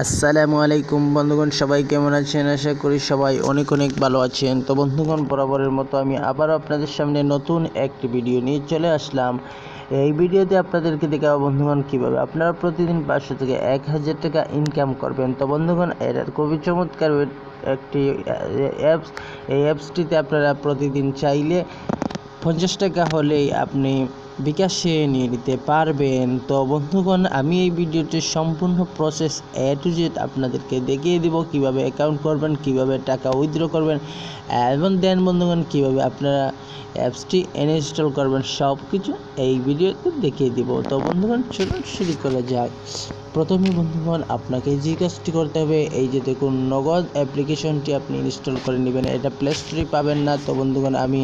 আসসালামু আলাইকুম বন্ধুগণ, সবাই কেমন আছেন? আশা করি সবাই অনেক অনেক ভালো আছেন। তো বন্ধুগণ, বরাবরের মতো আমি আবারও আপনাদের সামনে নতুন একটি ভিডিও নিয়ে চলে আসলাম। এই ভিডিওতে আপনাদেরকে দেখাবো বন্ধুগণ কীভাবে আপনারা প্রতিদিন 500 থেকে 1000 টাকা ইনকাম করবেন। তো বন্ধুগণ, এটা খুবই চমৎকার একটি অ্যাপস। এই অ্যাপসটিতে আপনারা প্রতিদিন চাইলে 50 টাকা হলেই আপনি বিকাশে নিয়ে নিতে পারবেন। তো বন্ধুগণ, আমি এই ভিডিওটির সম্পূর্ণ প্রসেস A to Z আপনাদেরকে দেখিয়ে দেব, কিভাবে অ্যাকাউন্ট করবেন, কিভাবে টাকা উইথড্র করবেন এবং দেন বন্ধুগণ কীভাবে আপনারা অ্যাপসটি ইনস্টল করবেন, সব কিছু এই ভিডিওতে দেখিয়ে দেব। তো বন্ধুগণ, চলুন শুরু করা যাক। প্রথমে বন্ধুগণ, আপনাকে যে কাজটি করতে হবে, এই যে দেখুন নগদ অ্যাপ্লিকেশনটি আপনি ইনস্টল করে নেবেন। এটা প্লে স্টোরে পাবেন না। তো বন্ধুগণ, আমি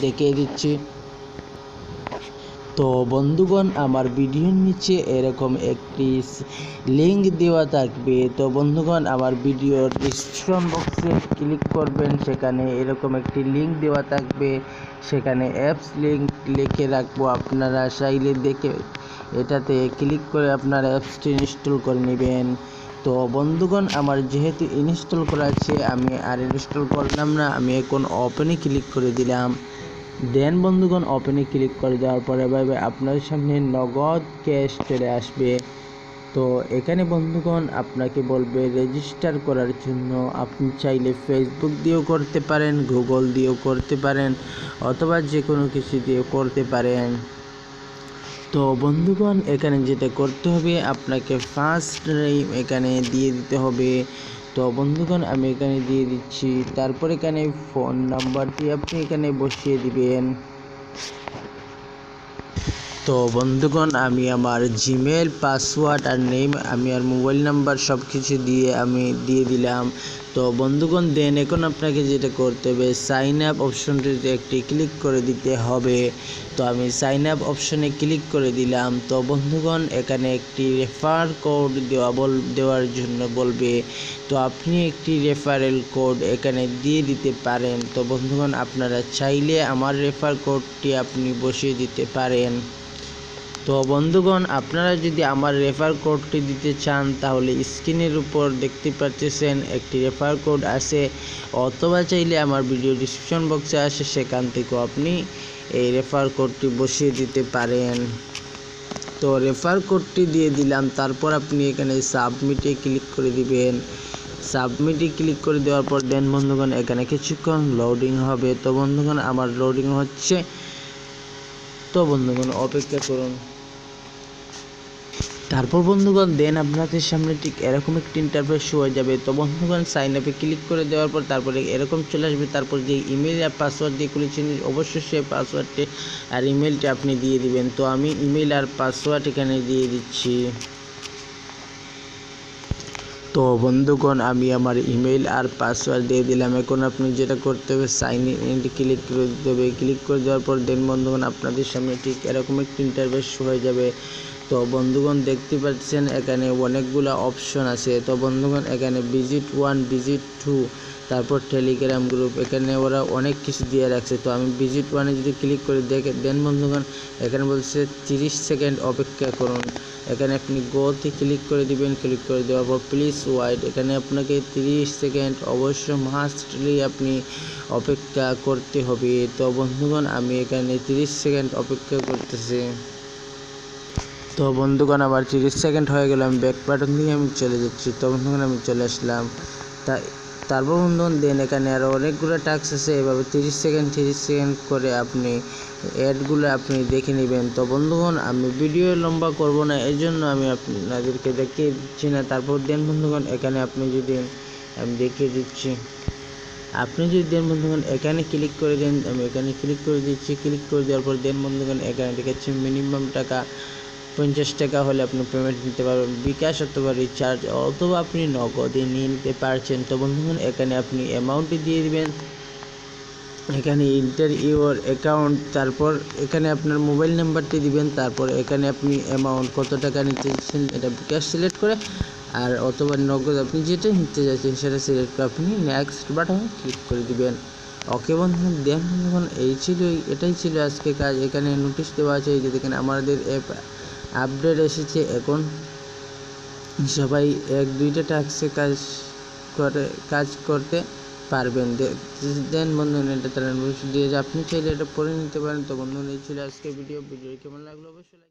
দেখিয়ে দিচ্ছি। তো বন্ধুগণ, আমার ভিডিওর নিচে এরকম একটি লিঙ্ক দেওয়া থাকবে। তো বন্ধুগণ, আমার ভিডিওর ডিসক্রিপশন বক্সে ক্লিক করবেন, সেখানে এরকম একটি লিঙ্ক দেওয়া থাকবে, সেখানে অ্যাপস লিঙ্ক লিখে রাখবো। আপনারা চাইলে দেখে এটাতে ক্লিক করে আপনারা অ্যাপসটি ইনস্টল করে নেবেন। তো বন্ধুগণ, আমার যেহেতু ইনস্টল করা আছে, আমি আর ইনস্টল করলাম না, আমি এখন ওপেনে ক্লিক করে দিলাম। দেন বন্ধুগণ, ওপেনে ক্লিক করে দেওয়ার পরে ভাবে আপনার সামনে নগদ ক্যাশ চলে আসবে। তো এখানে বন্ধুগণ আপনাকে বলবে রেজিস্টার করার জন্য। আপনি চাইলে ফেসবুক দিয়েও করতে পারেন, গুগল দিয়েও করতে পারেন, অথবা যে কোনো কিছু দিয়েও করতে পারেন। তো বন্ধুগণ, এখানে যেটা করতে হবে, আপনাকে ফার্স্ট নেম এখানে দিয়ে দিতে হবে। তো বন্ধুগণ, আমি এখানে দিয়ে দিচ্ছি। তারপর এখানে ফোন নাম্বারটি আপনি এখানে বসিয়ে দিবেন। তো বন্ধুগণ, আমি আমার জিমেল পাসওয়ার্ড আর নেম, আমি আর মোবাইল নাম্বার সব কিছু দিয়ে দিলাম। তো বন্ধুগণ, দেন এখন আপনাকে যেটা করতে হবে, সাইন আপ অপশনটিতে একটি ক্লিক করে দিতে হবে। তো আমি সাইন আপ অপশনে ক্লিক করে দিলাম। তো বন্ধুগণ, এখানে একটি রেফার কোড দেওয়ার জন্য বলবে। তো আপনি একটি রেফারেল কোড এখানে দিয়ে দিতে পারেন। তো বন্ধুগণ, আপনারা চাইলে আমার রেফার কোডটি আপনি বসিয়ে দিতে পারেন। তো বন্ধুগণ, আপনারা যদি আমার রেফার কোডটি দিতে চান, তাহলে স্ক্রিনের উপর দেখতে পাচ্ছেন একটি রেফার কোড আছে, অথবা চাইলে আমার ভিডিও ডিসক্রিপশন বক্সে আসে, সেখান থেকেও আপনি এই রেফার কোডটি বসিয়ে দিতে পারেন। তো রেফার কোডটি দিয়ে দিলাম। তারপর আপনি এখানে সাবমিটে ক্লিক করে দিবেন। সাবমিটে ক্লিক করে দেওয়ার পর দেন বন্ধুগণ, এখানে কিছুক্ষণ লোডিং হবে। তো বন্ধুগণ, আমার লোডিং হচ্ছে। তো বন্ধুগণ, অপেক্ষা করুন। তারপর বন্ধুগণ, দেন আপনাদের সামনে ঠিক এরকম একটি ইন্টারফেস শো হয়ে যাবে। তো বন্ধুগণ, সাইন আপে ক্লিক করে দেওয়ার পর তারপরে এরকম চলে আসবে। তারপর যে ইমেল আর পাসওয়ার্ড দিয়ে খুলেছেন, অবশ্যই সেই পাসওয়ার্ডটি আর ইমেলটি আপনি দিয়ে দিবেন। তো আমি ইমেল আর পাসওয়ার্ড এখানে দিয়ে দিচ্ছি। তো বন্ধুগণ, আমি আমার ইমেল আর পাসওয়ার্ড দিয়ে দিলাম। এখন আপনি যেটা করতে হবে, সাইন ইন ক্লিক করে দিতে হবে। ক্লিক করে দেওয়ার পর দেন বন্ধুগণ, আপনাদের সামনে ঠিক এরকম একটি ইন্টারফেস শো হয়ে যাবে। তো বন্ধুগণ, দেখতে পাচ্ছেন এখানে অনেকগুলো অপশন আছে। তো বন্ধুগণ, এখানে ভিজিট 1, ভিজিট 2, তারপর টেলিগ্রাম গ্রুপ, এখানে ওরা অনেক কিছু দিয়ে রাখছে। তো আমি ভিজিট 1-এ যদি ক্লিক করে দেন বন্ধুগণ, এখানে বলছে 30 সেকেন্ড অপেক্ষা করুন। এখানে আপনি গোতে ক্লিক করে দিবেন। ক্লিক করে দেওয়ার পর প্লিজ ওয়েট, এখানে আপনাকে 30 সেকেন্ড অবশ্য মাস্টলি আপনি অপেক্ষা করতে হবে। তো বন্ধুগণ, আমি এখানে 30 সেকেন্ড অপেক্ষা করতেছি। তো বন্ধুগণ, আমার 30 সেকেন্ড হয়ে গেল। আমি ব্যাক বাটন দিয়ে আমি চলে যাচ্ছি। তো বন্ধুগণ, আমি চলে আসলাম। তারপর বন্ধুগণ, দেন এখানে আরও অনেকগুলো টাস্ক আছে। এভাবে 30 সেকেন্ড করে আপনি অ্যাডগুলো আপনি দেখে নেবেন। তো বন্ধুগণ, আমি ভিডিও লম্বা করব না, এই জন্য আমি আপনাদেরকে দেখিয়ে দিচ্ছি না। তারপর দেন বন্ধুগণ, এখানে আপনি যদি আমি দেখিয়ে দিচ্ছি, আপনি যদি দেন বন্ধুগণ এখানে ক্লিক করে দেন, আমি এখানে ক্লিক করে দিচ্ছি। ক্লিক করে দেওয়ার পর দেন বন্ধুগণ, এখানে দেখাচ্ছি মিনিমাম টাকা 50 টাকা হলে আপনি পেমেন্ট নিতে পারবেন, বিকাশ অথবা রিচার্জ, অথবা আপনি নগদে নিয়ে নিতে পারছেন। তো বন্ধুগণ, এখানে আপনি অ্যামাউন্টটি দিয়ে দিবেন। এখানে ইন্টার ইউর অ্যাকাউন্ট, তারপর এখানে আপনার মোবাইল নাম্বারটি দিবেন। তারপর এখানে আপনি অ্যামাউন্ট কত টাকা নিতে চাচ্ছেন এটা বিকাশ সিলেক্ট করে, আর অথবা নগদ আপনি যেটা নিতে যাচ্ছেন সেটা সিলেক্ট করে আপনি নেক্সট বাটনে ক্লিক করে দিবেন। ওকে বন্ধুগণ, দেন বন্ধুগণ, এটাই ছিল আজকে কাজ। এখানে নোটিশ দেওয়া আছে, এই যে দেখেন আমাদের অ্যাপ আপডেট এসেছে। এখন সবাই 1-2টা টাস্কে কাজ করতে পারবেন। দেন বন্ধুগণ এটা তারা দিয়ে আপনি চাইলে এটা পড়ে নিতে পারেন। তো বন্ধুগণ এই ছিল আজকের ভিডিও কেমন লাগলো অবশ্যই